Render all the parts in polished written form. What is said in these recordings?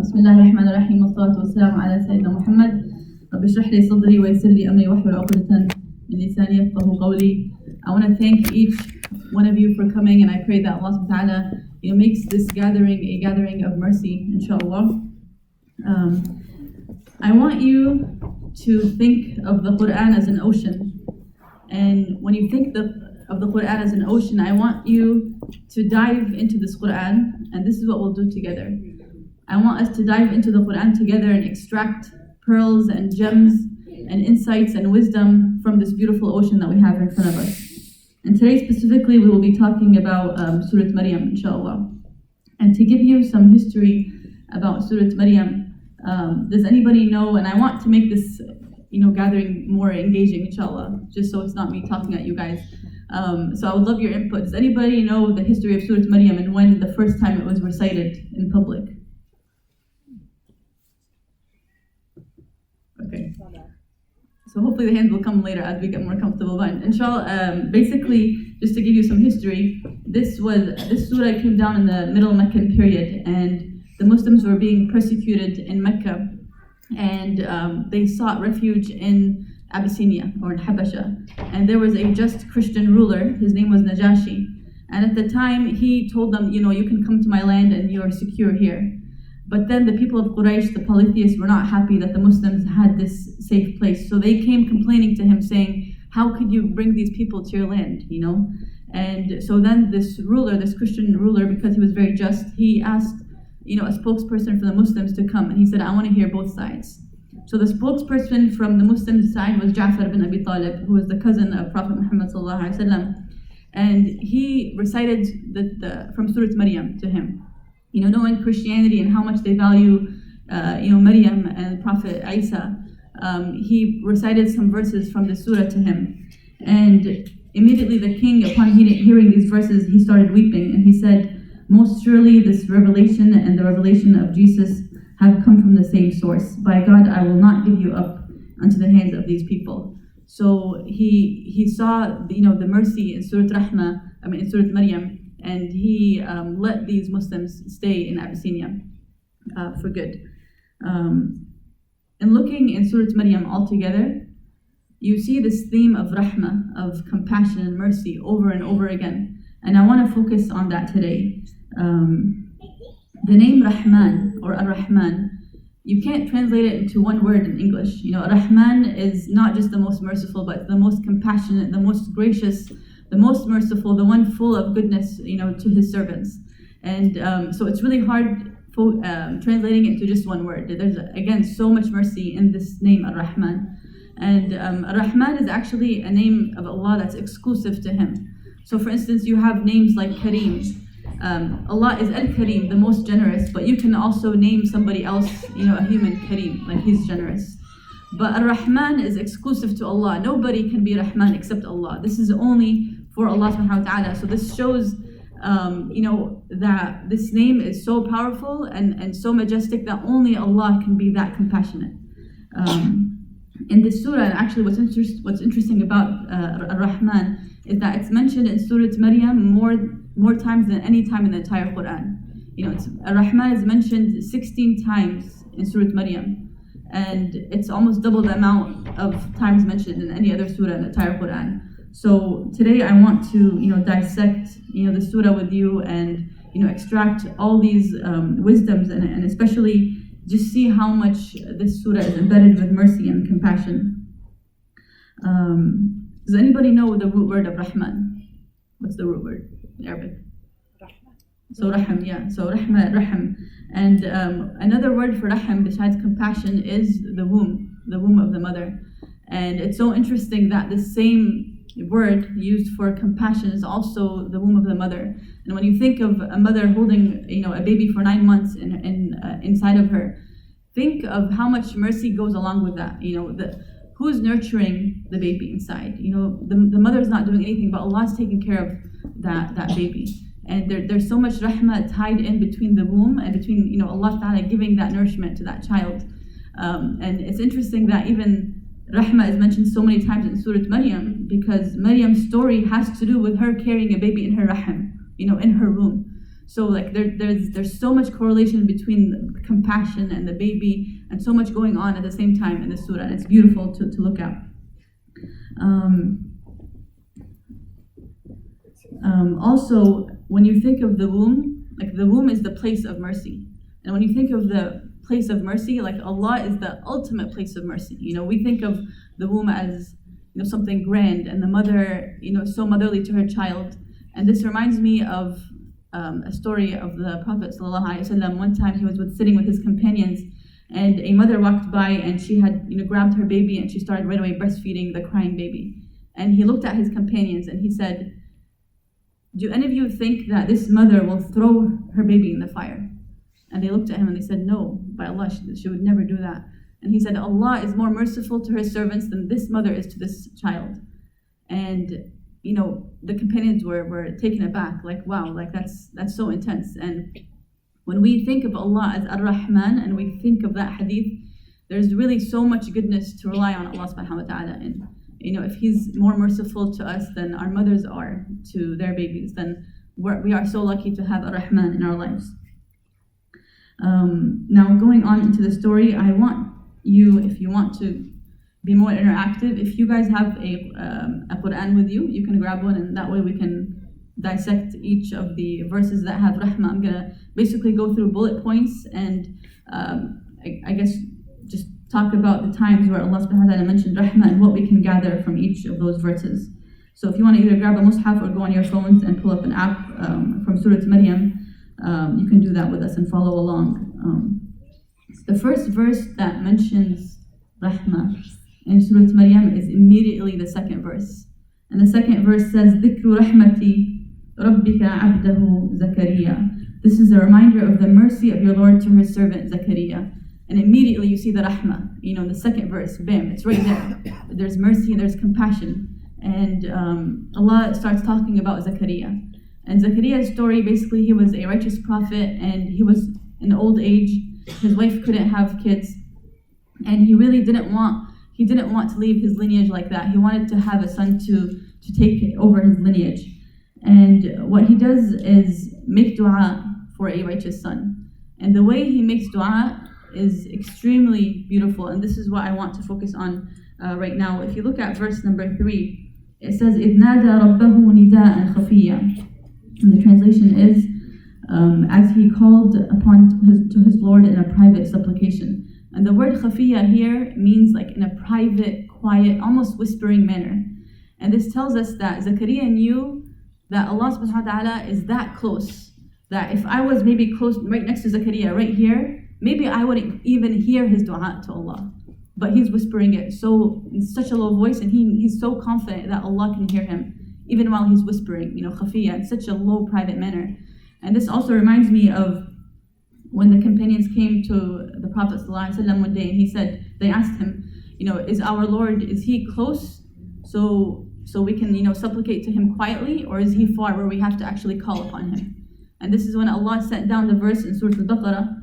بسم الله الرحمن الرحيم والصلاة والسلام على سيدنا محمد. رب اشرح لي صدري ويسر لي أمري واحلل عقدة من لساني يفقهوا قولي. I want to thank each one of you for coming, and I pray that Allah subhanahu wa ta'ala makes this gathering a gathering of mercy, inshallah. I want you to think of the Quran as an ocean, and when you think of the Quran as an ocean, I want you to dive into this Quran, and this is what we'll do together. I want us to dive into the Quran together and extract pearls and gems and insights and wisdom from this beautiful ocean that we have in front of us. And today specifically we will be talking about Surah Maryam, inshallah. And to give you some history about Surah Maryam, does anybody know, and I want to make this gathering more engaging, inshallah, just so it's not me talking at you guys. So I would love your input. Does anybody know the history of Surah Maryam and when the first time it was recited in public? Okay. So hopefully the hands will come later as we get more comfortable. But inshallah, basically, just to give you some history, this surah came down in the middle Meccan period, and the Muslims were being persecuted in Mecca, and they sought refuge in Abyssinia or in Habasha. And there was a just Christian ruler, his name was Najashi. And at the time, he told them, you can come to my land and you're secure here. But then the people of Quraysh, the polytheists, were not happy that the Muslims had this safe place. So they came complaining to him saying, how could you bring these people to your land, And so then this Christian ruler, because he was very just, he asked, a spokesperson for the Muslims to come. And he said, I want to hear both sides. So the spokesperson from the Muslim side was Ja'far bin Abi Talib, who was the cousin of Prophet Muhammad sallallahu alaihi wasallam. And he recited from Surah Maryam to him. Knowing Christianity and how much they value, Maryam and Prophet Isa, he recited some verses from the surah to him. And immediately the king, upon hearing these verses, he started weeping. And he said, most surely this revelation and the revelation of Jesus have come from the same source. By God, I will not give you up unto the hands of these people. So he saw the mercy in Surah Maryam, and he let these Muslims stay in Abyssinia for good. And looking in Surah Maryam altogether, you see this theme of rahmah, of compassion and mercy over and over again. And I want to focus on that today. The name Rahman or Ar-Rahman, you can't translate it into one word in English. Ar-Rahman is not just the most merciful, but the most compassionate, the most gracious, the most merciful, the one full of goodness, to his servants. And so it's really hard translating it to just one word. There's, again, so much mercy in this name, Ar-Rahman. And Ar-Rahman is actually a name of Allah that's exclusive to him. So for instance, you have names like Kareem. Allah is Al-Kareem, the most generous, but you can also name somebody else, a human Kareem, like he's generous. But Ar-Rahman is exclusive to Allah. Nobody can be Rahman except Allah. This is only for Allah subhanahu wa ta'ala. So this shows, that this name is so powerful and so majestic that only Allah can be that compassionate. In this surah, and actually what's interesting about Ar-Rahman is that it's mentioned in Surah Maryam more times than any time in the entire Quran. Ar-Rahman is mentioned 16 times in Surah Maryam. And it's almost double the amount of times mentioned in any other surah in the entire Quran. So today I want to, dissect, the surah with you and, extract all these wisdoms and especially just see how much this surah is embedded with mercy and compassion. Does anybody know the root word of Rahman? What's the root word in Arabic? So Rahim, yeah. So Rahim. And another word for Rahim besides compassion is the womb of the mother. And it's so interesting that the same word used for compassion is also the womb of the mother. And when you think of a mother holding, a baby for 9 months inside of her, think of how much mercy goes along with that. Who's nurturing the baby inside? The mother's not doing anything, but Allah's taking care of that baby. And there's so much rahmah tied in between the womb and between Allah Ta'ala giving that nourishment to that child. And it's interesting that even rahmah is mentioned so many times in Surah Maryam because Maryam's story has to do with her carrying a baby in her rahim, in her womb. So like there's so much correlation between compassion and the baby, and so much going on at the same time in the surah, and it's beautiful to look at. Also, when you think of the womb, like the womb is the place of mercy. And when you think of the place of mercy, like Allah is the ultimate place of mercy. We think of the womb as something grand, and the mother, so motherly to her child. And this reminds me of a story of the Prophet ﷺ. One time he was sitting with his companions, and a mother walked by, and she had grabbed her baby, and she started right away breastfeeding the crying baby. And he looked at his companions and he said, "Do any of you think that this mother will throw her baby in the fire?" And they looked at him and they said, "No, by Allah, she would never do that." And he said, "Allah is more merciful to her servants than this mother is to this child." And the companions were taken aback, like, wow, like that's so intense. And when we think of Allah as Ar-Rahman and we think of that hadith, there's really so much goodness to rely on Allah subhanahu wa ta'ala. And if He's more merciful to us than our mothers are to their babies, then we are so lucky to have Ar-Rahman in our lives. Now going on into the story, I want you, if you want to be more interactive, if you guys have a Quran with you, you can grab one, and that way we can dissect each of the verses that have Rahma. I'm going to basically go through bullet points and I guess just talk about the times where Allah subhanahu wa ta'ala mentioned Rahma and what we can gather from each of those verses. So if you want to either grab a mushaf or go on your phones and pull up an app from Surah Maryam, you can do that with us and follow along. The first verse that mentions Rahma in Surah Maryam is immediately the second verse. And the second verse says, ذِكْرُ رَحْمَةِ رَبِّكَ عَبْدَهُ Zakariya. This is a reminder of the mercy of your Lord to her servant Zakariya. And immediately you see the Rahma, the second verse, bam, it's right there. There's mercy, there's compassion. And Allah starts talking about Zakariya. And Zakariya's story, basically he was a righteous prophet and he was in old age. His wife couldn't have kids. And he really didn't want to leave his lineage like that. He wanted to have a son to take over his lineage. And what he does is make dua for a righteous son. And the way he makes dua is extremely beautiful. And this is what I want to focus on right now. If you look at verse number 3, it says, إِذْ نَادَى رَبَّهُ نِدَاءً خَفِيًّا. And the translation is, as he called to his Lord in a private supplication. And the word khafiya here means like in a private, quiet, almost whispering manner. And this tells us that Zakariya knew that Allah subhanahu wa ta'ala is that close, that if I was maybe close, right next to Zakariya, right here, maybe I wouldn't even hear his dua to Allah. But he's whispering it so in such a low voice, and he's so confident that Allah can hear him, even while he's whispering, khafiya, in such a low, private manner. And this also reminds me of when the companions came to the Prophet ﷺ one day, and they asked him, is our Lord, is he close so we can, supplicate to him quietly, or is he far where we have to actually call upon him? And this is when Allah sent down the verse in Surah Al-Baqarah,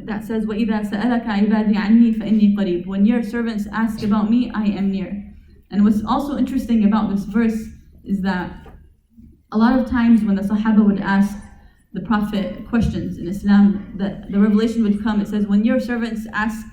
that says, وَإِذَا سَأَلَكَ عِبَادِي عَنِّي فَإِنِّي قَرِيبٌ. When your servants ask about me, I am near. And what's also interesting about this verse is that a lot of times when the Sahaba would ask the Prophet questions in Islam, the revelation would come. It says, when your servants ask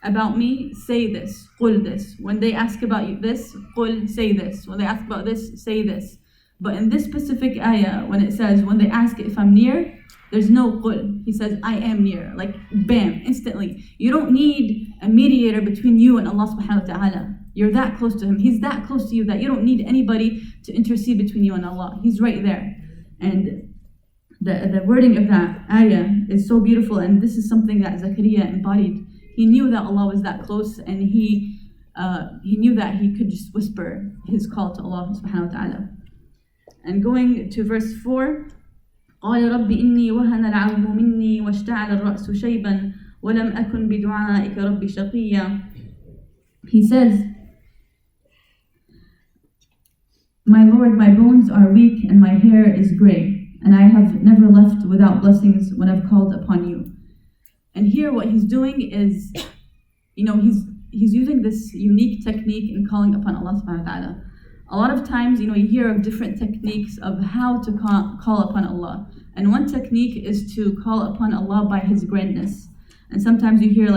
about me, say this, قُل this. When they ask about you this, قُل, say this. When they ask about this, say this. But in this specific ayah, when it says, when they ask if I'm near, there's no qul. He says, I am near. Like, bam, instantly. You don't need a mediator between you and Allah subhanahu wa ta'ala. You're that close to Him. He's that close to you that you don't need anybody to intercede between you and Allah. He's right there. And the wording of that ayah is so beautiful, and this is something that Zakariya embodied. He knew that Allah was that close, and he knew that he could just whisper his call to Allah subhanahu wa ta'ala. And going to verse 4, قال رب إني وهن العظم مني واشتعل الرأس شيبا ولم أكن بدعائك رب شقيا. He says, my Lord, my bones are weak and my hair is gray, and I have never left without blessings when I've called upon you. And here what he's doing is, he's using this unique technique in calling upon Allah subhanahu wa ta'ala. A lot of times, you hear of different techniques of how to call upon Allah. And one technique is to call upon Allah by His grandness. And sometimes you hear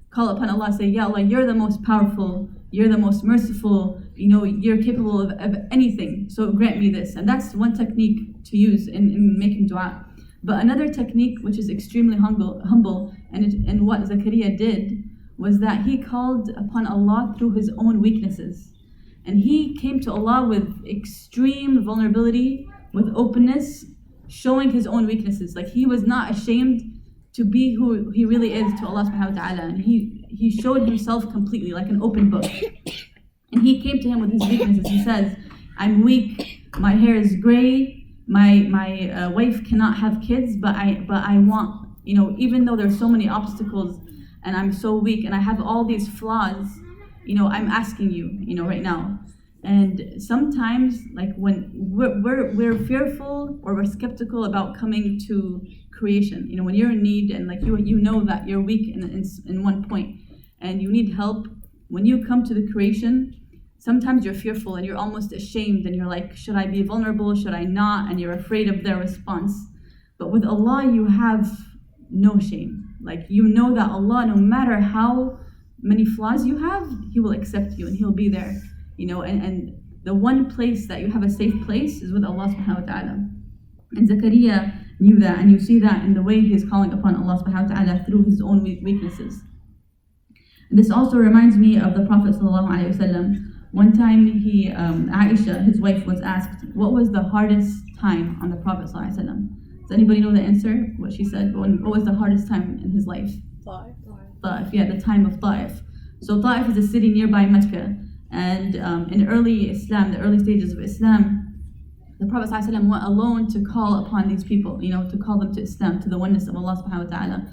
call upon Allah, say, Ya Allah, you're the most powerful, you're the most merciful, you're capable of anything, so grant me this. And that's one technique to use in making dua. But another technique, which is extremely humble, and what Zakariya did, was that he called upon Allah through his own weaknesses. And he came to Allah with extreme vulnerability, with openness, showing his own weaknesses. Like, he was not ashamed to be who he really is to Allah subhanahu wa ta'ala. And he showed himself completely, like an open book. And he came to him with his weaknesses. He says, I'm weak, my hair is gray, my wife cannot have kids, but I want, even though there's so many obstacles and I'm so weak and I have all these flaws, I'm asking you, right now. And sometimes, like, when we're fearful or we're skeptical about coming to creation, when you're in need and like you know that you're weak in one point and you need help, when you come to the creation, sometimes you're fearful and you're almost ashamed and you're like, should I be vulnerable? Should I not? And you're afraid of their response. But with Allah, you have no shame. Like, you know that Allah, no matter how many flaws you have, He will accept you and He'll be there. And the one place that you have a safe place is with Allah subhanahu wa ta'ala. And Zakariya knew that, and you see that in the way he is calling upon Allah subhanahu wa ta'ala through his own weaknesses. And this also reminds me of the Prophet sallallahu alaihi wasallam. One time Aisha, his wife, was asked, what was the hardest time on the Prophet sallallahu alaihi wasallam? Does anybody know the answer? What she said? What was the hardest time in his life? Ta'if, yeah, the time of Ta'if. So Ta'if is a city nearby Mecca. And in early Islam, the early stages of Islam, the Prophet ﷺ went alone to call upon these people, to call them to Islam, to the oneness of Allah subhanahu wa ta'ala.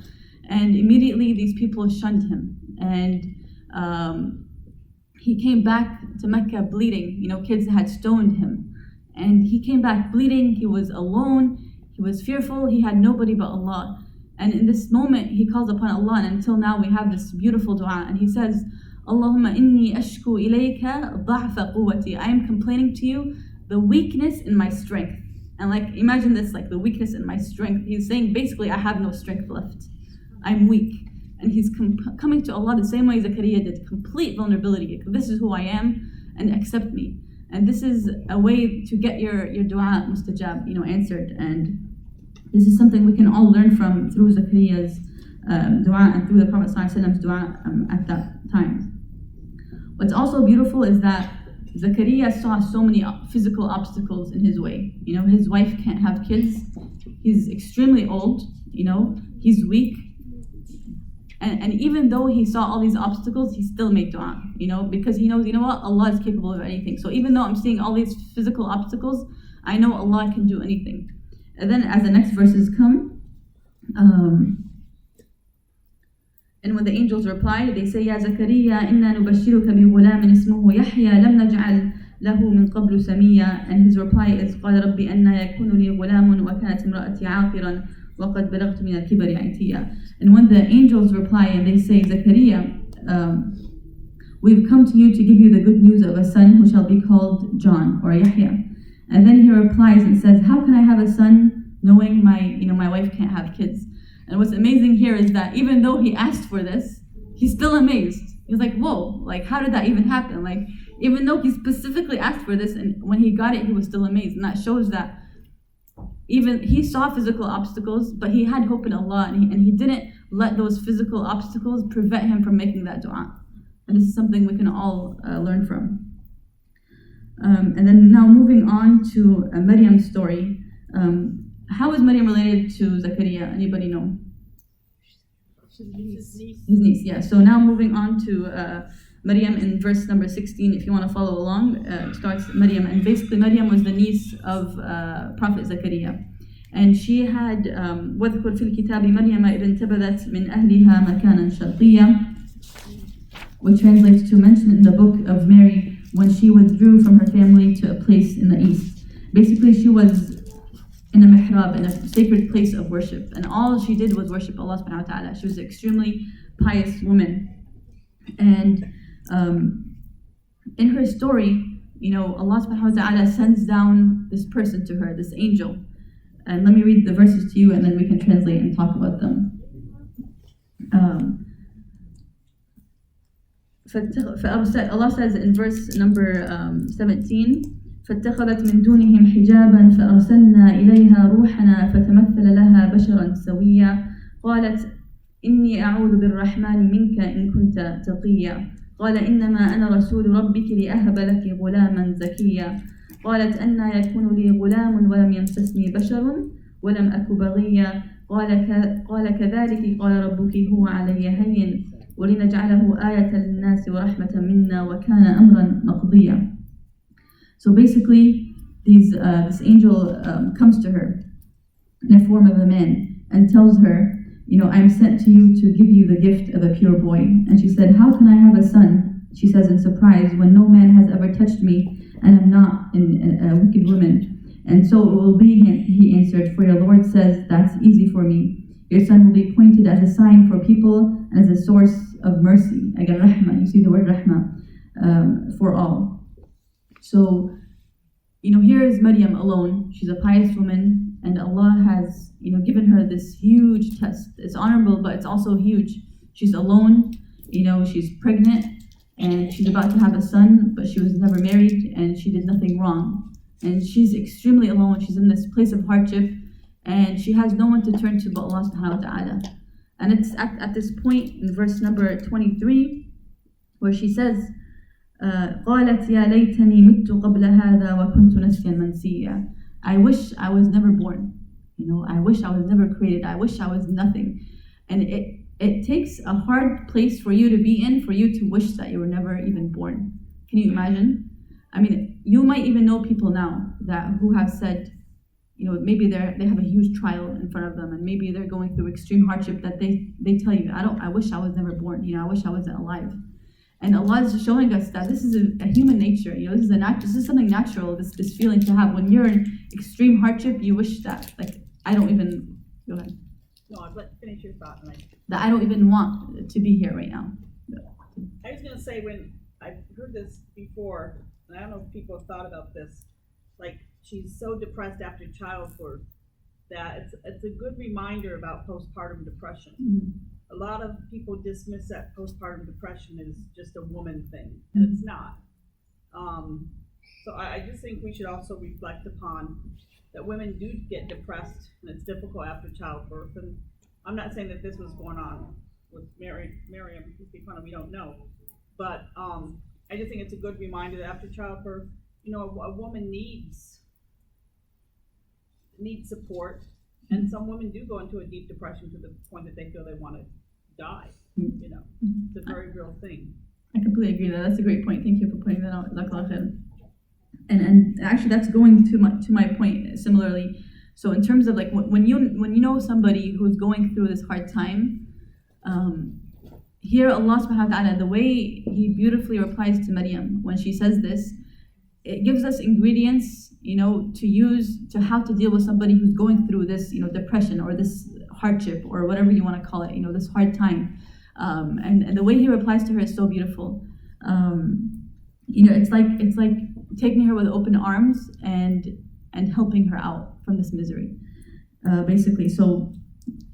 And immediately these people shunned him. And he came back to Mecca bleeding. Kids had stoned him. And he came back bleeding. He was alone. He was fearful. He had nobody but Allah. And in this moment, he calls upon Allah. And until now, we have this beautiful dua. And he says, Allahumma inni ashku ilayka dha'fa quwwati. I am complaining to you the weakness in my strength. And like, imagine this, like the weakness in my strength. He's saying basically, I have no strength left. I'm weak. And he's coming to Allah the same way Zakariya did, complete vulnerability. This is who I am, and accept me. And this is a way to get your dua mustajab, answered. And this is something we can all learn from through Zakariya's dua and through the Prophet ﷺ's dua at that time. What's also beautiful is that Zakariya saw so many physical obstacles in his way. His wife can't have kids. He's extremely old. He's weak. And even though he saw all these obstacles, he still made dua. Because he knows, what? Allah is capable of anything. So even though I'm seeing all these physical obstacles, I know Allah can do anything. And then as the next verses come, and when the angels reply, they say, Ya Zakariya, inna nubashiruka bi ghulamin ismuhu Yahya, lam naj'al lahu min qablu samiyya. And his reply is, قال ربي أنى يكون لي غلام وكانت امرأتي عاقرا وقد بلغت من الكبر عتيا. And when the angels reply and they say, Zakariya, we've come to you to give you the good news of a son who shall be called John, or Yahya. And then he replies and says, how can I have a son knowing my wife can't have kids? And what's amazing here is that even though he asked for this, he's still amazed. He's like, whoa, like, how did that even happen? Like, even though he specifically asked for this, and when he got it, he was still amazed. And that shows that even he saw physical obstacles, but he had hope in Allah, and he didn't let those physical obstacles prevent him from making that dua. And this is something we can all learn from. And then now moving on to Maryam's story. How is Maryam related to Zakariya? Anybody know? His niece, yeah. So now moving on to Maryam in verse number 16, if you want to follow along, it starts Maryam. And basically Maryam was the niece of Prophet Zakariya. And she had وَذْكُرْ فِي الْكِتَابِ مَرْيَمَ إِذْ انْتَبَذَتْ مِنْ أَهْلِهَا مَكَانًا شَرْقِيًّا, which translates to mention in the book of Mary when she withdrew from her family to a place in the east. Basically, she was in a mihrab, in a sacred place of worship, and all she did was worship Allah subhanahu wa ta'ala. She was an extremely pious woman. And in her story, Allah subhanahu wa ta'ala sends down this person to her, this angel. And let me read the verses to you and then we can translate and talk about them. Allah says in verse number 17, فاتخذت من دونهم حجابا فأرسلنا إليها روحنا فتمثل لها بشرا سويا قالت إني أعوذ بالرحمن منك إن كنت تقيا قال إنما أنا رسول ربك لأهب لك غلاما زكيا قالت أنى يكون لي غلام ولم يمسسني بشر ولم أك بغيا قال كذلك قال ربك هو علي هين ولنجعله آية للناس ورحمة منا وكان أمرا مقضيا. So basically, this angel comes to her in the form of a man and tells her, I'm sent to you to give you the gift of a pure boy. And she said, how can I have a son? She says in surprise, when no man has ever touched me and I'm not a wicked woman. And so it will be, he answered, for your Lord says, that's easy for me. Your son will be pointed as a sign for people and as a source of mercy. Again, rahma, you see the word rahma, for all. So, here is Maryam alone. She's a pious woman, and Allah has, given her this huge test. It's honorable, but it's also huge. She's alone, she's pregnant, and she's about to have a son, but she was never married, and she did nothing wrong. And she's extremely alone. She's in this place of hardship, and she has no one to turn to but Allah subhanahu wa ta'ala. And it's at this point in verse number 23, where she says, قالت يا ليتني مت قبل هذا وكنت نسيا منسيا. I wish I was never born. I wish I was never created. I wish I was nothing. And it takes a hard place for you to be in, for you to wish that you were never even born. Can you imagine? I mean, you might even know people now who have said, maybe they have a huge trial in front of them, and maybe they're going through extreme hardship that they tell you, I wish I was never born. I wish I wasn't alive. And Allah is showing us that this is a human nature. This is something natural. This feeling to have when you're in extreme hardship. You wish that, I don't even. Go ahead. No, but finish your thought. That I don't even want to be here right now. I was gonna say, when I've heard this before, and I don't know if people have thought about this. She's so depressed after childbirth that it's a good reminder about postpartum depression. Mm-hmm. A lot of people dismiss that postpartum depression as just a woman thing, and it's not. So I just think we should also reflect upon that women do get depressed, and it's difficult after childbirth. And I'm not saying that this was going on with Maryam, we don't know. But I just think it's a good reminder that after childbirth, a woman needs support. And some women do go into a deep depression to the point that they feel they want to die. It's a very real thing. I completely agree. That's a great point. Thank you for pointing that out. And actually, that's going to my point similarly. So in terms of when you know somebody who's going through this hard time, here Allah subhanahu wa ta'ala, the way He beautifully replies to Maryam when she says this, it gives us ingredients, to use to how to deal with somebody who's going through this, depression or this hardship or whatever you want to call it, this hard time. And the way He replies to her is so beautiful. It's like taking her with open arms and helping her out from this misery, basically. So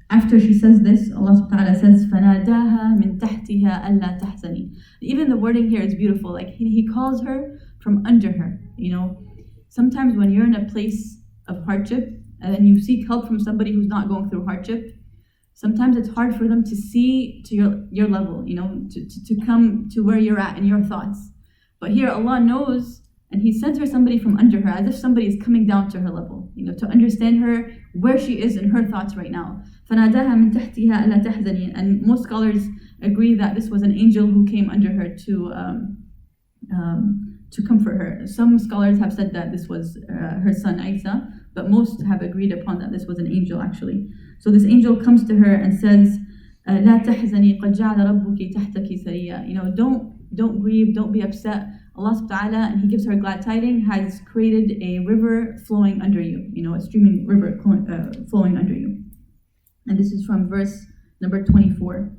after she says this, Allah subhanahu wa ta'ala says, فَنَادَاهَا مِن تَحْتِهَا أَلَّا تَحْزَنِي. Even the wording here is beautiful. He calls her from under her. Sometimes when you're in a place of hardship and then you seek help from somebody who's not going through hardship, sometimes it's hard for them to see to your level, to come to where you're at in your thoughts. But here Allah knows, and He sent her somebody from under her, as if somebody is coming down to her level, to understand her, where she is in her thoughts right now. فَنَادَاهَا مِن تَحْتِهَا أَلَّا تَحْزَنِي. And most scholars agree that this was an angel who came under her to comfort her. Some scholars have said that this was her son Isa, but most have agreed upon that this was an angel actually. So this angel comes to her and says, لا تحزني قد جعل ربك تحتك سريا. Don't grieve, don't be upset. Allah subhanahu wa ta'ala, and He gives her glad tidings, has created a river flowing under you, a streaming river flowing under you. And this is from verse number 24.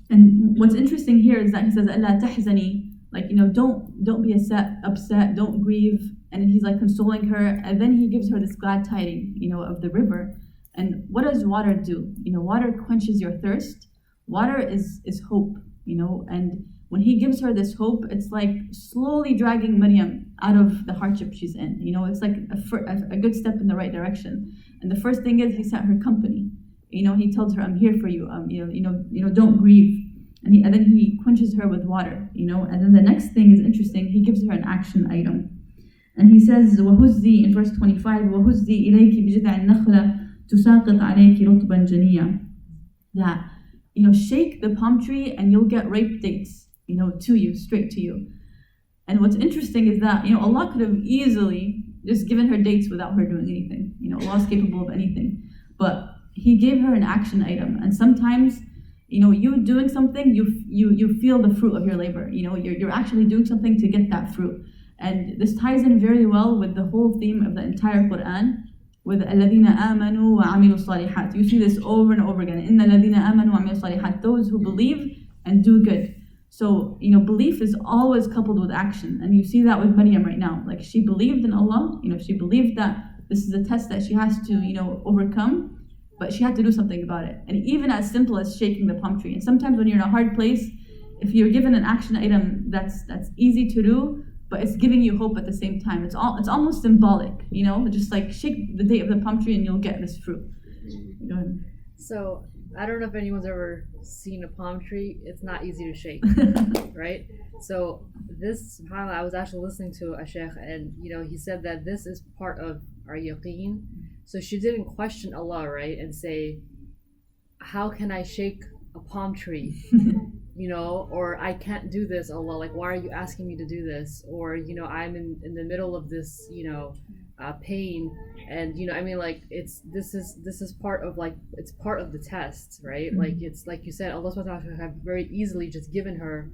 And what's interesting here is that He says, أَلَّا تَحْزَنِي. like, don't be upset, don't grieve. And he's like consoling her, and then he gives her this glad tiding, of the river. And what does water do? Water quenches your thirst. Water is hope, and when he gives her this hope, it's like slowly dragging Maryam out of the hardship she's in. It's like a good step in the right direction. And the first thing is he sent her company. He tells her, I'm here for you. Don't grieve. And then he quenches her with water. And then the next thing is interesting. He gives her an action item. And he says, وَهُزِّي in verse 25, وَهُزِّي إِلَيْكِ بِجِذْعِ النَّخْلَةِ تُسَاقِطْ عَلَيْكِ رُطْبًا جَنِيًّا. That, shake the palm tree and you'll get ripe dates, to you, straight to you. And what's interesting is that, Allah could have easily just given her dates without her doing anything. Allah is capable of anything. But he gave her an action item. And sometimes, you doing something, you feel the fruit of your labor. You're actually doing something to get that fruit. And this ties in very well with the whole theme of the entire Quran, with الَّذِينَ آمَنُوا وَعَمِلُوا الصَّالِحَاتِ. You see this over and over again. إِنَّ الَّذِينَ آمَنُوا وَعَمِلُوا الصَّالِحَاتِ. Those who believe and do good. So, belief is always coupled with action. And you see that with Maryam right now. Like, she believed in Allah. She believed that this is a test that she has to, overcome. But she had to do something about it. And even as simple as shaking the palm tree. And sometimes when you're in a hard place, if you're given an action item that's easy to do, but it's giving you hope at the same time. It's almost symbolic, just like shake the date of the palm tree and you'll get this fruit. Go ahead. So I don't know if anyone's ever seen a palm tree. It's not easy to shake, right? So this, subhanAllah, I was actually listening to a sheikh, and he said that this is part of our yaqeen. So she didn't question Allah, right, and say, how can I shake a palm tree? Or I can't do this, Allah, like, why are you asking me to do this? Or, I'm in the middle of this, pain, and, this is part of, like, it's part of the test, right? Mm-hmm. Like, it's like you said, Allah subhanahu wa ta'ala could have very easily just given her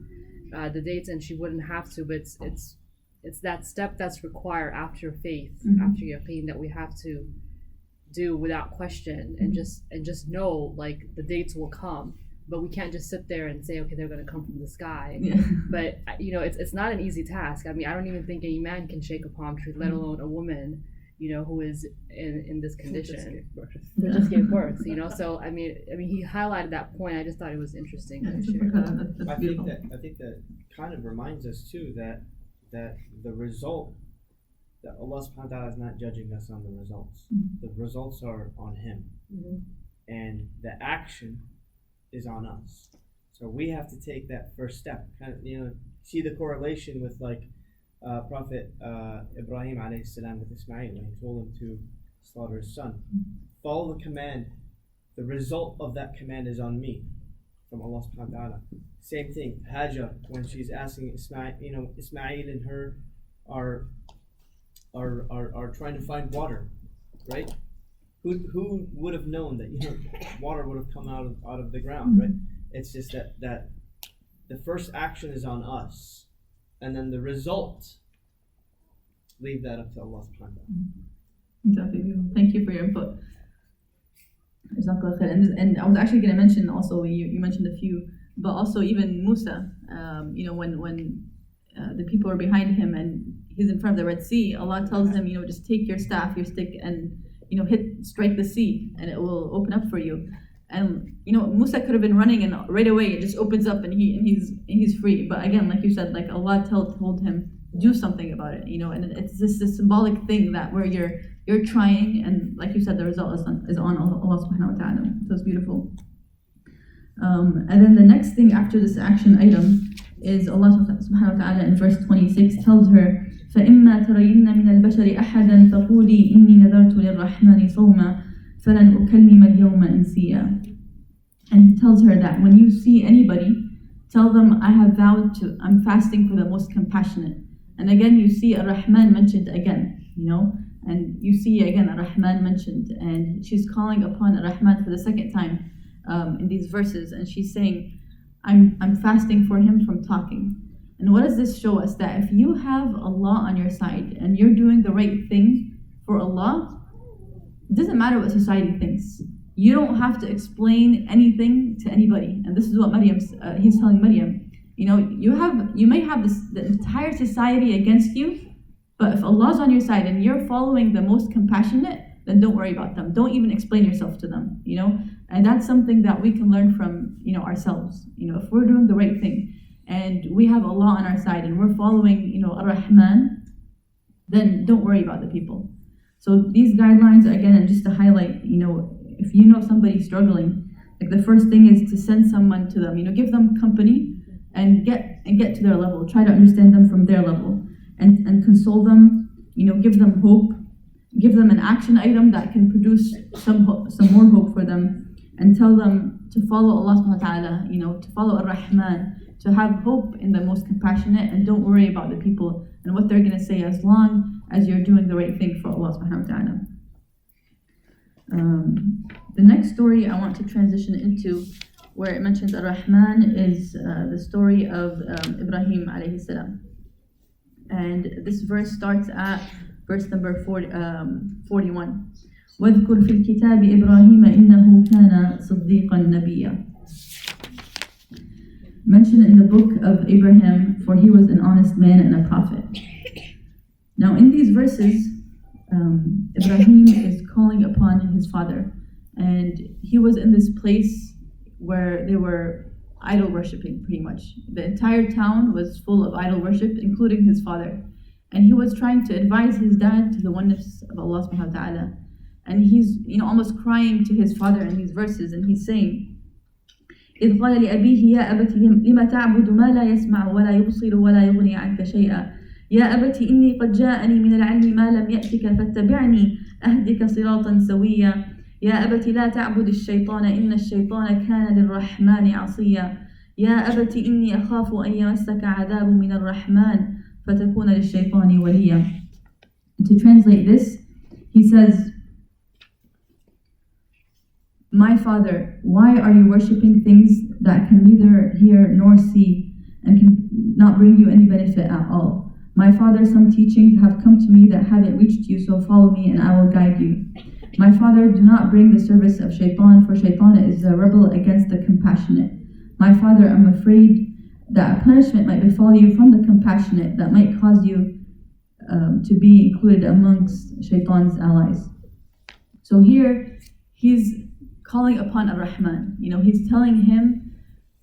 the dates and she wouldn't have to, but it's that step that's required after faith, mm-hmm. after yaqeen, that we have to do without question, and just know, like, the dates will come. But we can't just sit there and say, okay, they're going to come from the sky. Yeah. But, it's not an easy task. I mean, I don't even think any man can shake a palm tree, let alone a woman, who is in this condition. Just gave birth, So, I mean, he highlighted that point. I just thought it was interesting. I think that kind of reminds us, too, that the result, that Allah subhanahu wa ta'ala is not judging us on the results. Mm-hmm. The results are on Him. Mm-hmm. And the action is on us. So we have to take that first step. Kind of, see the correlation with, like, Prophet Ibrahim alayhi salam with Ismail when he told him to slaughter his son. Follow the command. The result of that command is on me, from Allah subhanahu wa ta'ala. Same thing, Hajar, when she's asking Ismail, Ismail and her are trying to find water, right? Who would have known that water would have come out of the ground, right? It's just that the first action is on us, and then the result, leave that up to Allah subhanahu wa ta'ala. Exactly. Thank you for your input. And I was actually going to mention also, you mentioned a few, but also even Musa, when the people are behind him and he's in front of the Red Sea, Allah tells him, just take your staff, your stick, and strike the sea, and it will open up for you. And Musa could have been running, and right away it just opens up, and he's free. But again, like you said, like Allah told him, do something about it, and it's just a symbolic thing that where you're trying, and like you said, the result is on Allah subhanahu wa ta'ala. So it's beautiful. And then the next thing after this action item is Allah subhanahu wa ta'ala in verse 26 tells her, فَإِمَّا تَرَيِنَّ مِنَ الْبَشَرِ أَحَدًا فَقُولِي إِنِّي نَذَرْتُ لِلرَّحْمَنِ صَوْمًا فَلَنْ أُكَلِّمَ الْيَوْمَ إِنْسِيًّا. And he tells her that when you see anybody, tell them, I have vowed to, I'm fasting for the most compassionate. And again, you see Ar-Rahman mentioned again, and you see again Ar-Rahman mentioned, and she's calling upon Ar-Rahman for the second time in these verses, and she's saying, I'm fasting for him from talking. And what does this show us? That if you have Allah on your side and you're doing the right thing for Allah, it doesn't matter what society thinks. You don't have to explain anything to anybody. And this is what he's telling Maryam. You may have the entire society against you, but if Allah's on your side and you're following the most compassionate, then don't worry about them. Don't even explain yourself to them, And that's something that we can learn from, ourselves. If we're doing the right thing and we have Allah on our side and we're following, Ar-Rahman, then don't worry about the people. So these guidelines, again, and just to highlight, if you know somebody's struggling, like the first thing is to send someone to them, give them company and get to their level. Try to understand them from their level and console them, give them hope, give them an action item that can produce some more hope for them, and tell them to follow Allah subhanahu wa ta'ala, to follow Ar-Rahman, to have hope in the most compassionate, and don't worry about the people and what they're going to say as long as you're doing the right thing for Allah subhanahu wa ta'ala. The next story I want to transition into, where it mentions Ar-Rahman, is the story of Ibrahim alayhi salam. And this verse starts at verse number 41. وَاذْكُرْ فِي الْكِتَابِ إِبْرَاهِيمَ إِنَّهُ كَانَ صِدِّيقًا نَبِيًّا. Mentioned in the book of Abraham, for he was an honest man and a prophet. Now in these verses, Ibrahim is calling upon his father, and he was in this place where they were idol worshipping, pretty much. The entire town was full of idol worship, including his father. And he was trying to advise his dad to the oneness of Allah subhanahu wa ta'ala. And he's almost crying to his father in these verses, and he's saying, إذ قال لأبيه يا أبت لم تعبد ما لا يسمع ولا يبصر ولا يغني عنك شيئا يا أبت إني قد جاءني من العلم ما لم يأتك فاتبعني أهدك صراطا سويا يا أبت لا تعبد الشيطان إن الشيطان كان للرحمن عصيا يا أبت إني أخاف أن يمسك عذاب من الرحمن فتكون للشيطان وليا. To translate this, he says, My father, why are you worshipping things that can neither hear nor see and can not bring you any benefit at all? My father, some teachings have come to me that haven't reached you, so follow me and I will guide you. My father, do not bring the service of shaitan, for shaitan is a rebel against the compassionate. My father, I'm afraid that a punishment might befall you from the compassionate that might cause you to be included amongst shaitan's allies. So here, he's calling upon Ar-Rahman. He's telling him,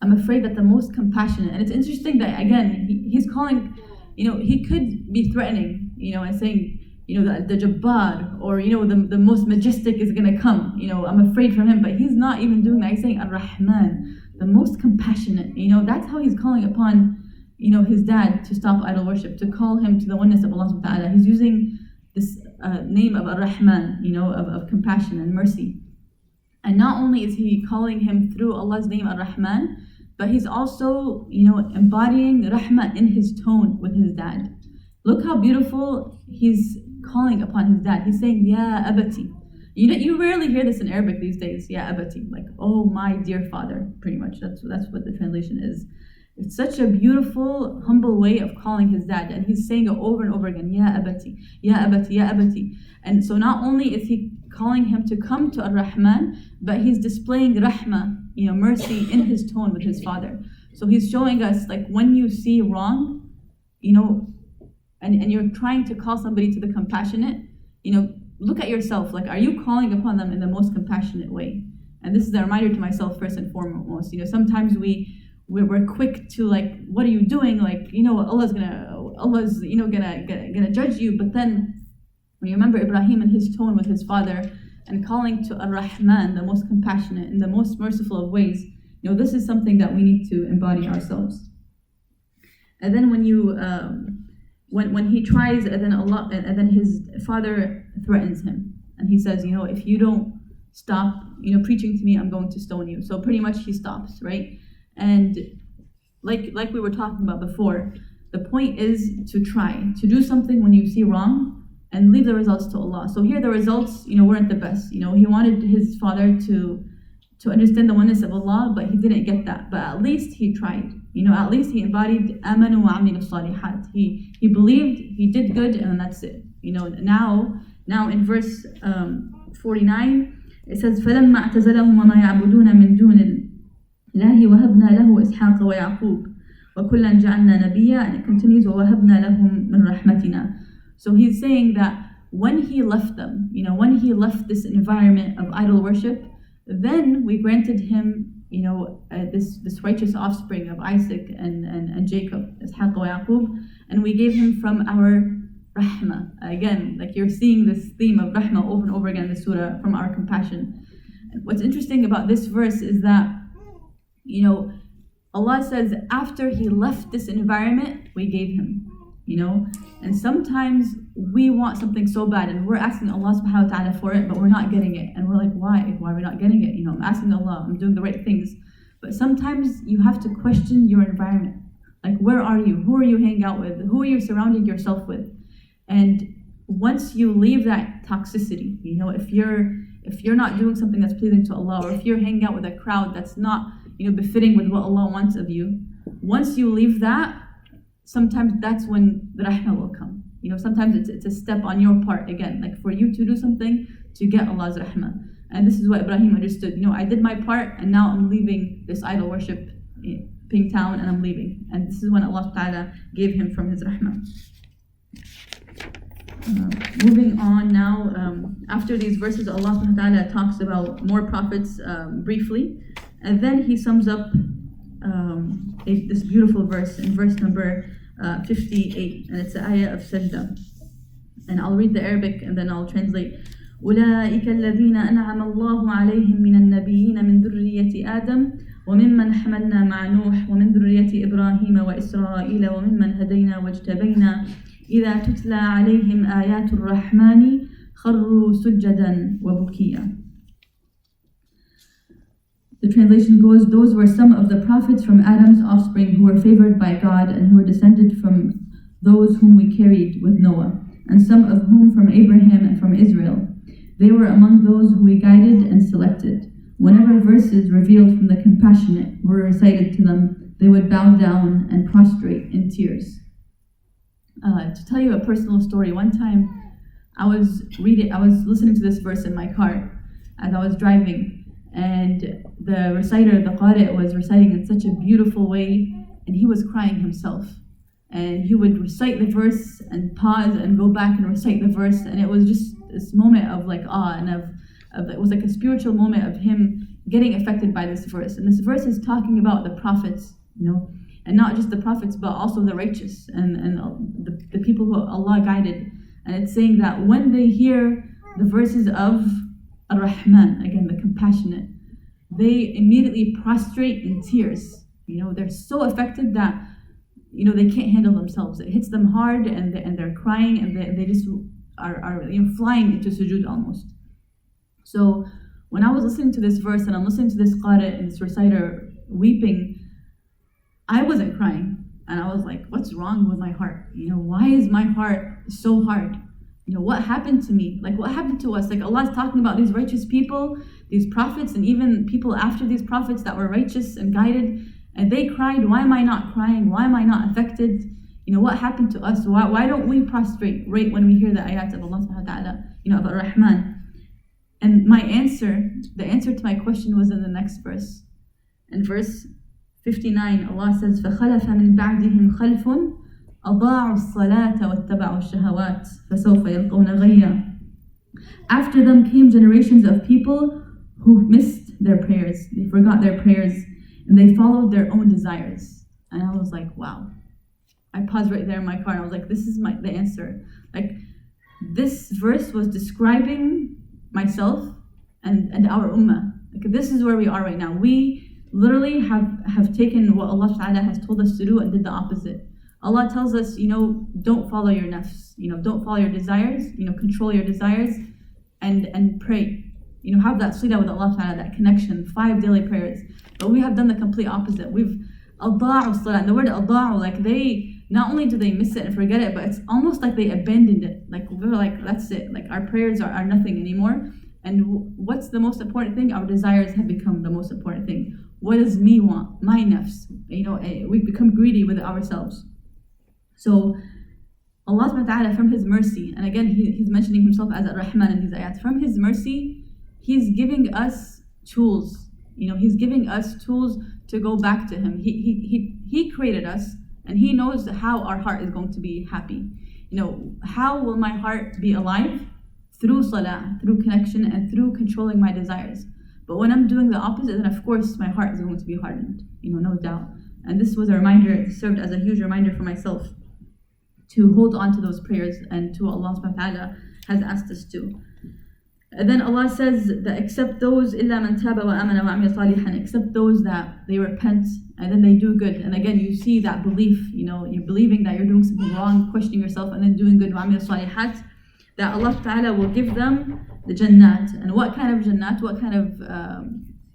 I'm afraid that the most compassionate, and it's interesting that, again, he's calling, he could be threatening, and saying, the Jabbar, or, the most majestic is going to come, I'm afraid from him, but he's not even doing that. He's saying Ar-Rahman, the most compassionate, that's how he's calling upon, his dad to stop idol worship, to call him to the oneness of Allah subhanahu wa ta'ala. He's using this name of Ar-Rahman, of compassion and mercy. And not only is he calling him through Allah's name Ar-Rahman, but he's also, embodying Rahmah in his tone with his dad. Look how beautiful he's calling upon his dad. He's saying, Ya Abati. You rarely hear this in Arabic these days, Ya Abati, like, oh my dear father, pretty much. That's what the translation is. It's such a beautiful, humble way of calling his dad, and he's saying it over and over again, Ya Abati, Ya Abati, Ya Abati. And so not only is he calling him to come to Ar-Rahman, but he's displaying Rahmah, mercy in his tone with his father. So he's showing us, like, when you see wrong, and you're trying to call somebody to the compassionate, look at yourself. Like, are you calling upon them in the most compassionate way? And this is a reminder to myself first and foremost. Sometimes we're quick to, like, what are you doing? Like, Allah's gonna judge you. But then when you remember Ibrahim and his tone with his father and calling to Ar-Rahman, the most compassionate and the most merciful of ways, this is something that we need to embody ourselves. And then when you when he tries, and then his father threatens him, and he says, if you don't stop, preaching to me, I'm going to stone you. So pretty much he stops, right? And like we were talking about before, the point is to try to do something when you see wrong and leave the results to Allah. So here the results, weren't the best. He wanted his father to understand the oneness of Allah, but he didn't get that. But at least he tried. At least he embodied amanu wa amilu salihat. He believed, he did good, and that's it. Now in verse 49, it says, فَلَمَّا اعْتَزَلَهُمْ وَمَا يَعْبُدُونَ مِن دُونِ اللَّهِ وَهَبْنَا لَهُ إِسْحَاقَ وَيَعْقُوبَ وَكُلًّا جَعَلْنَا نَبِيًّا, and it continues, وَوَهَبْنَا لَهُم مِّن رَحْمَتِنَا. So he's saying that when he left them, when he left this environment of idol worship, then we granted him, this righteous offspring of Isaac and Jacob, Ishaq wa Yaqub, and we gave him from our rahmah. Again, like you're seeing this theme of rahmah over and over again in the surah, from our compassion. What's interesting about this verse is that, Allah says after he left this environment, we gave him, and sometimes we want something so bad and we're asking Allah subhanahu wa ta'ala for it, but we're not getting it, and we're like, why are we not getting it? I'm asking Allah, I'm doing the right things, but sometimes you have to question your environment. Like, where are you? Who are you hanging out with? Who are you surrounding yourself with? And once you leave that toxicity, if you're not doing something that's pleasing to Allah, or if you're hanging out with a crowd that's not befitting with what Allah wants of you, once you leave that, sometimes that's when the rahmah will come. Sometimes it's a step on your part, again, like for you to do something to get Allah's rahmah. And this is what Ibrahim understood. I did my part, and now I'm leaving this idol worship pink town, and I'm leaving. And this is when Allah Ta'ala gave him from his rahmah. Moving on now, after these verses, Allah subhanahu wa ta'ala talks about more prophets briefly, and then he sums up this beautiful verse in verse number 58, and it's the ayah of Sajda. And I'll read the Arabic and then I'll translate. أولئك الذين أنعم الله عليهم من النبيين من ذرية آدم وممن حملنا مع نوح ومن ذرية إبراهيم وإسرائيل وممن هدينا واجتبينا إذا تتلى عليهم آيات الرحمن خروا سجدا وبكيا. The translation goes, those were some of the prophets from Adam's offspring who were favored by God and who were descended from those whom we carried with Noah, and some of whom from Abraham and from Israel. They were among those who we guided and selected. Whenever verses revealed from the compassionate were recited to them, they would bow down and prostrate in tears. To tell you a personal story, one time I was listening to this verse in my car as I was driving, and the reciter, the qari, was reciting in such a beautiful way, and he was crying himself. And he would recite the verse and pause and go back and recite the verse, and it was just this moment of like awe, and it was like a spiritual moment of him getting affected by this verse. And this verse is talking about the prophets, and not just the prophets, but also the righteous and the people who Allah guided. And it's saying that when they hear the verses of Ar-Rahman, again the compassionate, they immediately prostrate in tears. They're so affected that they can't handle themselves. It hits them hard, and they're crying, and they just are flying into sujood almost. So when I was listening to this verse, and I'm listening to this qari and this reciter weeping, I wasn't crying, and I was like, what's wrong with my heart? Why is my heart so hard? What happened to me? Like, what happened to us? Like, Allah's talking about these righteous people, these prophets, and even people after these prophets that were righteous and guided, and they cried. Why am I not crying? Why am I not affected? What happened to us? Why don't we prostrate right when we hear the ayat of Allah subhanahu wa ta'ala, of Ar-Rahman? And the answer to my question was in the next verse. In verse 59, Allah says, فَخَلَفَ مِن بَعْدِهِمْ خَلْفٌ أَضَاعُوا الصَّلَاةَ وَاتَّبَعُوا الشَّهَوَاتِ فَسَوْفَ يَلْقَوْنَ غَيًّا. After them came generations of people who missed their prayers. They forgot their prayers, and they followed their own desires. And I was like, wow. I paused right there in my car, and I was like, this is the answer. Like, this verse was describing myself and our ummah. Like, this is where we are right now. We literally have taken what Allah Ta'ala has told us to do and did the opposite. Allah tells us, don't follow your nafs, don't follow your desires, control your desires, and pray. Have that sila with Allah Ta'ala, that connection, 5 daily prayers. But we have done the complete opposite. We've ada'u salat. The word ada'u, like, they not only do they miss it and forget it, but it's almost like they abandoned it. Like, we're like, that's it. Like, our prayers are nothing anymore. And what's the most important thing? Our desires have become the most important thing. What does me want? My nafs. We've become greedy with ourselves. So Allah subhanahu wa ta'ala, from His mercy, and again He's mentioning Himself as Ar-Rahman in these ayats, from His mercy, He's giving us tools, He's giving us tools to go back to Him. He created us, and He knows how our heart is going to be happy. How will my heart be alive? Through salah, through connection, and through controlling my desires. But when I'm doing the opposite, then of course my heart is going to be hardened, no doubt. And this was a reminder, it served as a huge reminder for myself to hold on to those prayers and to Allah subhanahu wa ta'ala has asked us to. And then Allah says that except those إِلَّا مَنْ تَابَ وَآمَنَ وَعَمِلَ صَالِحًا, except those that they repent and then they do good. And again, you see that belief, you're believing that you're doing something wrong, questioning yourself, and then doing good, وَعَمِلَ صَالِحًا, that Allah ta'ala will give them the jannat. And what kind of jannat? What kind of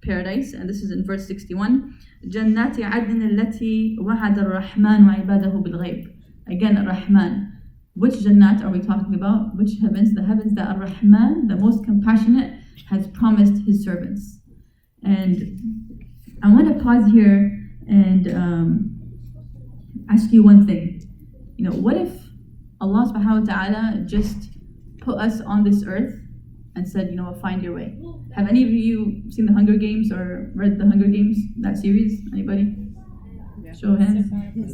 paradise? And this is in verse 61. جَنَّاتِ عَدْنٍ الَّتِي وَعَدَ الرَّحْمَنُ وَعِبَادَهُ بِالْغَيْبِ. Again, Ar-Rahman. Which jannat are we talking about? Which heavens? The heavens that Ar-Rahman, the most compassionate, has promised His servants. And I want to pause here and ask you one thing. What if Allah subhanahu wa ta'ala just put us on this earth and said, find your way? Have any of you seen the Hunger Games or read the Hunger Games, that series? Anybody? Yeah. Show of hands.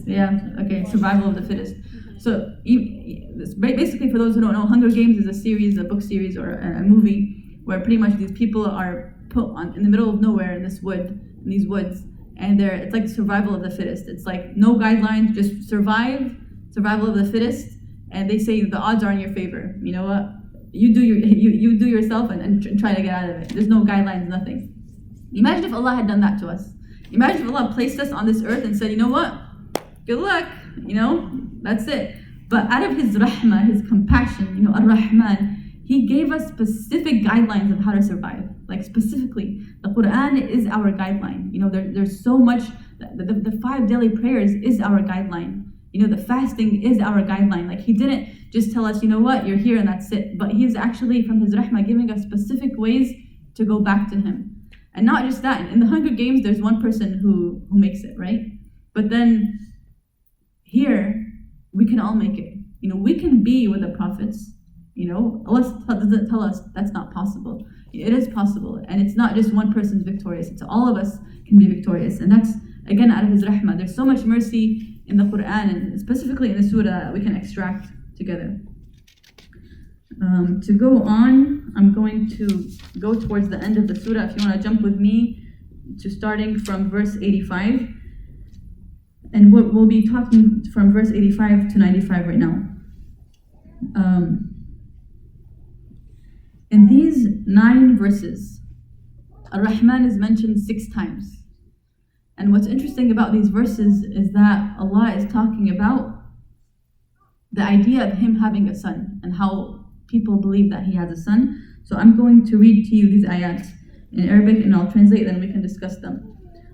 Yeah, okay, survival of the fittest. So basically, for those who don't know, Hunger Games is a series, a book series or a movie where pretty much these people are put in the middle of nowhere in these woods, and it's like survival of the fittest. It's like no guidelines, just survival of the fittest, and they say the odds are in your favor. You know what? You do yourself and try to get out of it. There's no guidelines, nothing. Imagine if Allah had done that to us. Imagine if Allah placed us on this earth and said, you know what? Good luck. That's it. But out of His rahmah, His compassion, Ar-Rahman, He gave us specific guidelines of how to survive. Like specifically, the Quran is our guideline. There's so much. The 5 daily prayers is our guideline. The fasting is our guideline. Like He didn't just tell us, you're here and that's it. But He's actually, from His rahmah, giving us specific ways to go back to Him. And not just that. In the Hunger Games, there's one person who makes it, right? But then here, we can all make it. We can be with the prophets. Allah doesn't tell us that's not possible. It is possible. And it's not just one person's victorious. It's all of us can be victorious. And that's, again, out of His rahmah. There's so much mercy in the Quran, and specifically in the surah, that we can extract together. To go on, I'm going to go towards the end of the surah. If you want to jump with me to starting from verse 85. And we'll be talking from verse 85 to 95 right now. In these 9 verses, Ar-Rahman is mentioned 6 times. And what's interesting about these verses is that Allah is talking about the idea of Him having a son and how people believe that He has a son. So I'm going to read to you these ayat in Arabic, and I'll translate, then we can discuss them.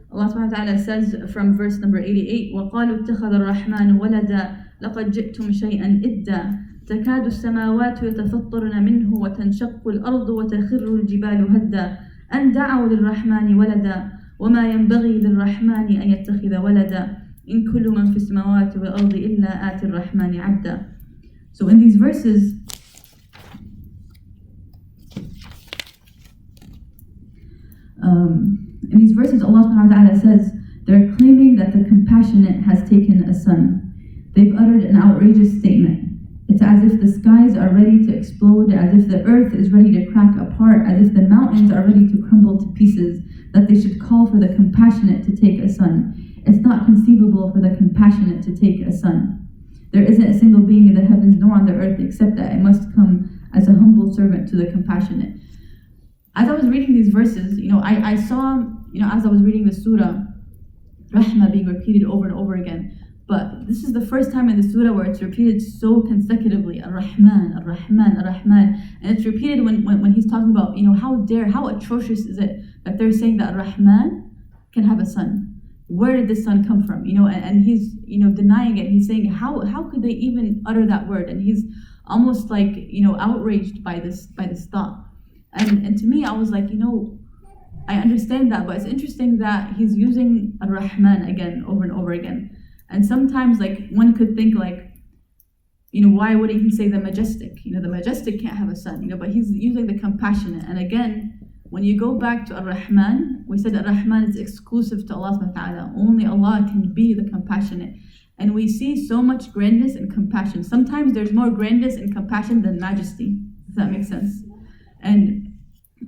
Allah subhanahu wa ta'ala says from verse number 88, وَقَالُوا اتَّخَذَ الرَّحْمَنُ وَلَدًا لَقَدْ جِئْتُمْ شَيْئًا إِدًّا تكاد السماوات يتفطرن منه وتنشق الأرض وتخر الجبال هدا أن دعوا للرحمن ولدا وما ينبغي للرحمن أن يتخذ ولدا إن كل من في السماوات والأرض إلا آتي الرحمن عبدا. So in these verses, Allah subhanahu wa ta'ala says they're claiming that the compassionate has taken a son. They've uttered an outrageous statement. It's as if the skies are ready to explode, as if the earth is ready to crack apart, as if the mountains are ready to crumble to pieces, that they should call for the compassionate to take a son. It's not conceivable for the compassionate to take a son. There isn't a single being in the heavens nor on the earth except that it must come as a humble servant to the compassionate. As I was reading these verses, I saw, as I was reading the surah, Rahmah being repeated over and over again. But this is the first time in the surah where it's repeated so consecutively, Ar-Rahman, Ar-Rahman, Ar-Rahman. And it's repeated when He's talking about, how atrocious is it that they're saying that Ar-Rahman can have a son. Where did this son come from? And He's, denying it. He's saying, how could they even utter that word? And He's almost like, outraged by this thought. And to me, I was like, I understand that, but it's interesting that He's using Ar-Rahman again, over and over again. And sometimes, one could think, why wouldn't He say the majestic? The majestic can't have a son, but He's using the compassionate. And again, when you go back to Ar-Rahman, we said Ar-Rahman is exclusive to Allah subhanahu wa ta'ala. Only Allah can be the compassionate. And we see so much grandness and compassion. Sometimes there's more grandness and compassion than majesty. Does that make sense? And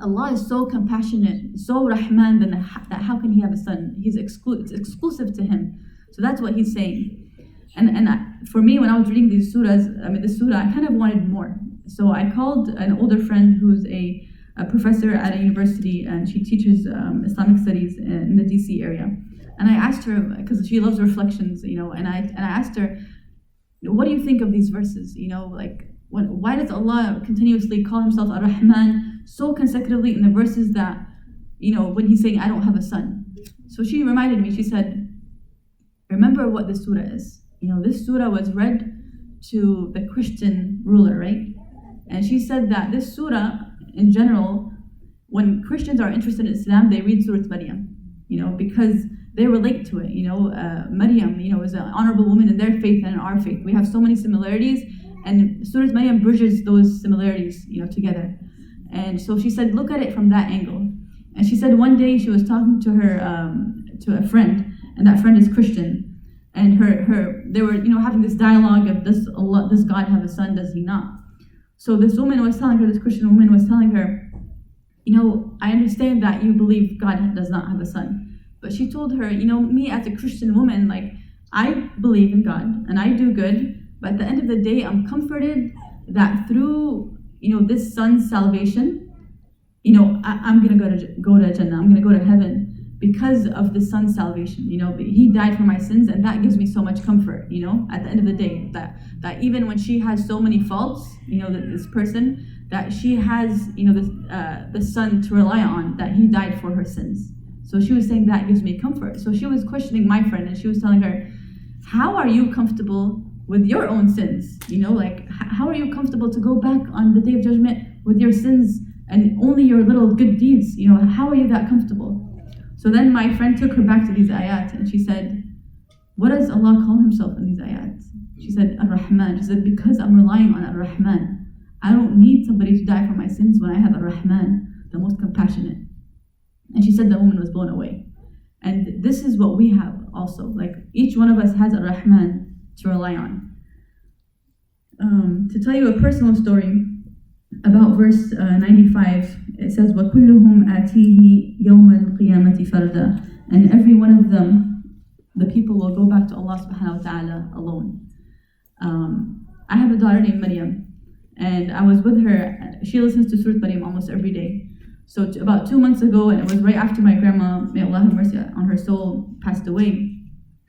Allah is so compassionate, so Rahman, that how can He have a son? It's exclusive to Him. So that's what He's saying. For me, when I was reading this surah, I kind of wanted more. So I called an older friend who's a professor at a university, and she teaches Islamic studies in the DC area. And I asked her, because she loves reflections, and I asked her, what do you think of these verses? Why does Allah continuously call Himself Ar-Rahman so consecutively in the verses that, when He's saying, I don't have a son? So she reminded me, she said, remember what this surah is. This surah was read to the Christian ruler, right? And she said that this surah, in general, when Christians are interested in Islam, they read Surah Maryam, because they relate to it. Maryam, is an honorable woman in their faith and in our faith. We have so many similarities, and Surah Maryam bridges those similarities, together. And so she said, look at it from that angle. And she said one day she was talking to to a friend, and that friend is Christian, and they were, having this dialogue of does God have a son? Does He not? So this Christian woman was telling her, I understand that you believe God does not have a son. But she told her, me as a Christian woman, I believe in God and I do good, but at the end of the day, I'm comforted that through, this son's salvation, I'm going to go to Jannah, I'm going to go to heaven because of the son's salvation. He died for my sins, and that gives me so much comfort, at the end of the day, that even when she has so many faults, this person, that she has, the son to rely on, that He died for her sins. So she was saying that gives me comfort. So she was questioning my friend, and she was telling her, how are you comfortable with your own sins? How are you comfortable to go back on the Day of Judgment with your sins and only your little good deeds? How are you that comfortable? So then my friend took her back to these ayat, and she said, what does Allah call Himself in these ayat? She said, Ar-Rahman. She said, because I'm relying on Ar-Rahman. I don't need somebody to die for my sins when I have Ar-Rahman, the most compassionate. And she said the woman was blown away. And this is what we have also. Each one of us has Ar-Rahman to rely on. To tell you a personal story about verse 95, it says, وَكُلُّهُمْ آتِيهِ يَوْمَ الْقِيَامَةِ فَرْدًا. And every one of them, the people will go back to Allah subhanahu wa ta'ala alone. I have a daughter named Maryam, and I was with her. She listens to Surah Maryam almost every day. So about 2 months ago, and it was right after my grandma, may Allah have mercy on her soul, passed away,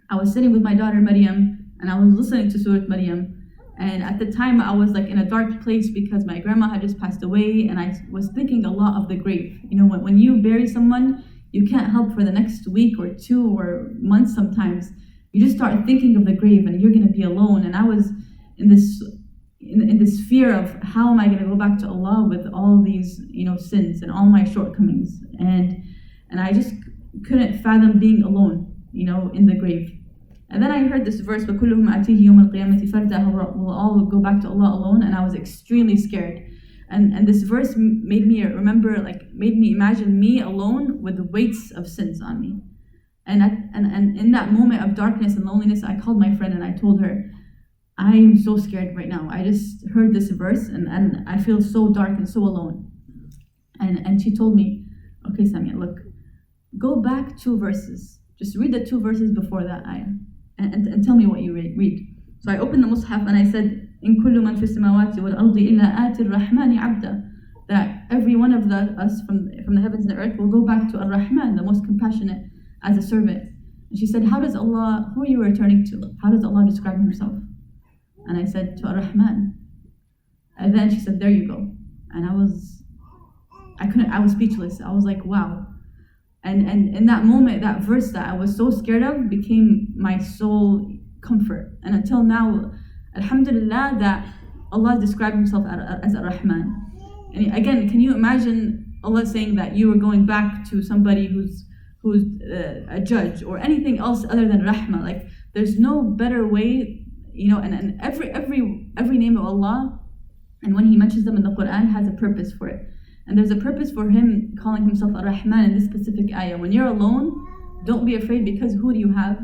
I was sitting with my daughter Maryam, and I was listening to Surah Maryam. And at the time, I was in a dark place because my grandma had just passed away, and I was thinking a lot of the grave. When you bury someone, you can't help for the next week or 2 or months sometimes. You just start thinking of the grave, and you're going to be alone. And I was in this fear of how am I going to go back to Allah with all these sins and all my shortcomings, and I just couldn't fathom being alone in the grave. And then I heard this verse, وَكُلُّهُمْ آتِيهِ يَوْمَ الْقِيَامَةِ فَرْدًا, we'll all go back to Allah alone, and I was extremely scared. And this verse made me imagine me alone with the weights of sins on me. And in that moment of darkness and loneliness, I called my friend and I told her, I am so scared right now. I just heard this verse and I feel so dark and so alone. And she told me, okay, Samia, look, go back 2 verses. Just read the 2 verses before that ayah and tell me what you read. So I opened the Mus'haf and I said, إِن كُلُّ مَنْ فِي السَّمَاوَاتِ وَالْأَرْضِ إِلَّا آتِ الرَّحْمَنِ عَبْدًا. That every one of us from the heavens and the earth will go back to Ar-Rahman, the most compassionate, as a servant. And she said, who are you returning to? How does Allah describe Himself? And I said, to Ar-Rahman. And then she said, there you go. And I was speechless. I was like, wow. And in that moment, that verse that I was so scared of became my sole comfort. And until now, alhamdulillah, that Allah described Himself as Ar-Rahman. And again, can you imagine Allah saying that you were going back to somebody who's a judge or anything else other than Rahma? There's no better way, and every name of Allah, and when He mentions them in the Quran, has a purpose for it. And there's a purpose for him calling himself Ar-Rahman in this specific ayah. When you're alone, don't be afraid, because who do you have?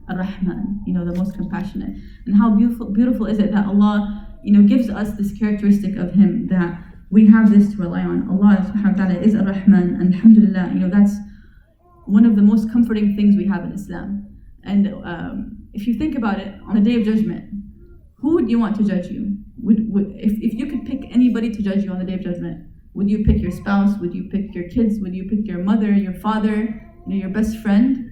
Ar-Rahman, the most compassionate. And how beautiful is it that Allah, gives us this characteristic of him, that we have this to rely on. Allah subhanahu wa ta'ala is Ar-Rahman, and alhamdulillah, that's one of the most comforting things we have in Islam. And if you think about it, on the Day of Judgment, who would you want to judge you? If you could pick anybody to judge you on the Day of Judgment, would you pick your spouse? Would you pick your kids? Would you pick your mother, your father, your best friend?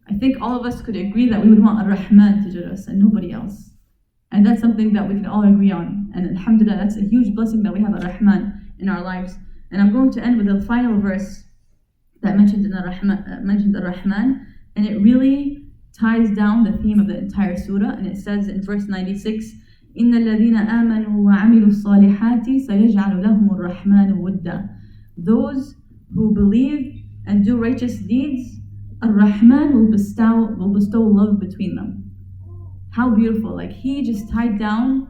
I think all of us could agree that we would want Ar-Rahman to judge us and nobody else. And that's something that we can all agree on. And alhamdulillah, that's a huge blessing that we have Ar-Rahman in our lives. And I'm going to end with the final verse that mentioned Ar-Rahman, and it really ties down the theme of the entire surah. And it says in verse 96, إِنَّ الَّذِينَ آمَنُوا وَعَمِلُوا الصَّالِحَاتِ سَيَجْعَلُ لَهُمُ الرَّحْمَنُ وُدًّا. Those who believe and do righteous deeds, Ar-Rahman will bestow love between them. How beautiful. Like, he just tied down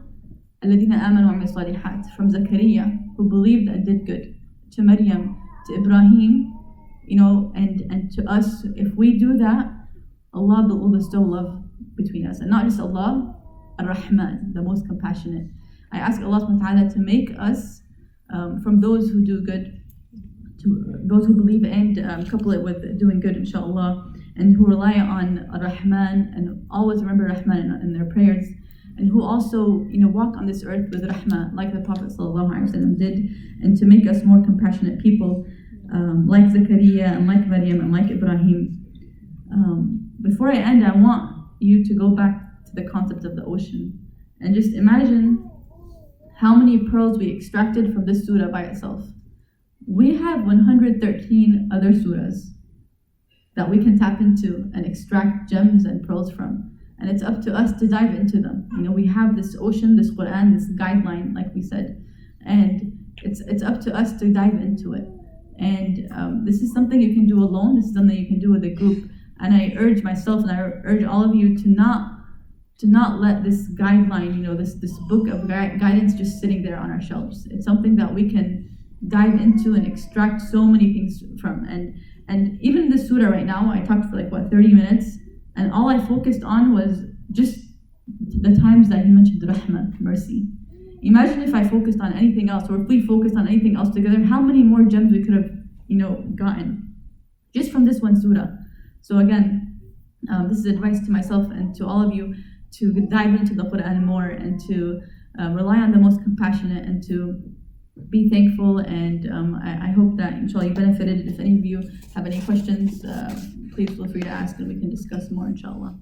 الَّذِينَ آمَنُوا وَعَمِلُوا الصَّالِحَاتِ from Zakariya, who believed and did good, to Maryam, to Ibrahim, and to us. If we do that, Allah will bestow love between us. And not just Allah, Ar-Rahman, the most compassionate. I ask Allah subhanahu wa ta'ala to make us from those who do good, to those who believe and couple it with doing good, inshallah, and who rely on Ar-Rahman and always remember Rahman in their prayers, and who also walk on this earth with Rahmah like the Prophet ﷺ did, and to make us more compassionate people like Zakariya and like Maryam and like Ibrahim. Before I end, I want you to go back to the concept of the ocean and just imagine how many pearls we extracted from this surah by itself. We have 113 other surahs that we can tap into and extract gems and pearls from. And it's up to us to dive into them. We have this ocean, this Quran, this guideline, like we said, and it's up to us to dive into it. And this is something you can do alone. This is something you can do with a group. And I urge myself and I urge all of you to not let this guideline, this book of guidance just sitting there on our shelves. It's something that we can dive into and extract so many things from. And even this surah right now, I talked for 30 minutes, and all I focused on was just the times that he mentioned rahmah, mercy. Imagine if I focused on anything else, or if we focused on anything else together, how many more gems we could have, gotten just from this one surah. So again, this is advice to myself and to all of you to dive into the Quran more and to rely on the most compassionate and to be thankful. And I hope that inshallah you benefited. If any of you have any questions, please feel free to ask and we can discuss more inshallah.